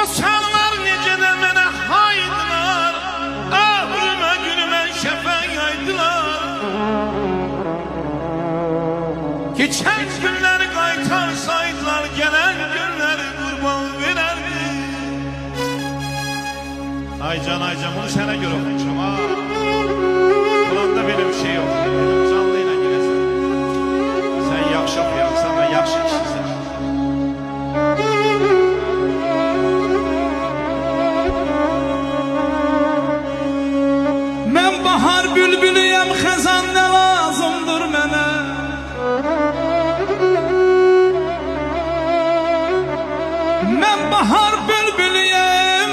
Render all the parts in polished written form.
O sanlar necə də mənə haydılar, ömrümə günümə şəfəq yaydılar. Geçən günləri qaytarsaydılar, gələn günləri qurban verərdi. Aycan, bunu sənə görə oxuyacağım ha. Quranda belə bir şey yox. Canlı ilə girəsən. Sən yaxşı oxuyarsan və yaxşı kişisən. Mən bahar bülbülüyəm, xəzan nə lazımdır mənə. Mən bahar bülbülüyəm,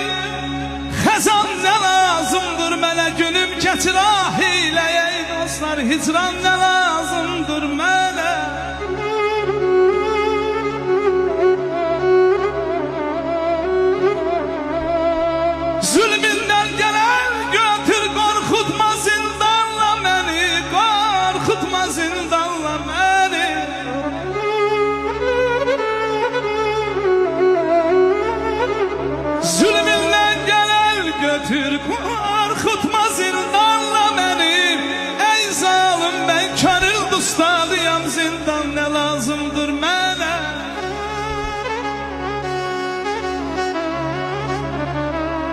xəzan nə lazımdır mənə. Günüm keçir ah ilə ey dostlar, hicran nə lazımdır mənə. Zülmündən gələn götür, qorxutma zindanla məni, qorxutma zindanla məni. Zülmündən gələn götür, qorxutma zindanla məni. Ey zalim, mən karıl dustadıyam, zindan nə lazımdır mənə.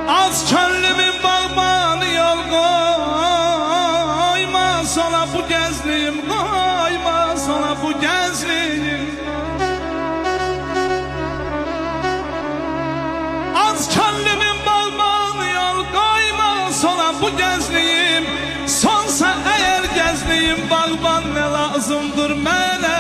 Az könlümün bağbanı yol koyma sana bu gəzliyim, koyma sana bu gəzliyim. Az könlümün bağbanı yol koyma sana bu gəzliyim. Sonsa eğer gəzliyim, bağban ne lazımdır mənə.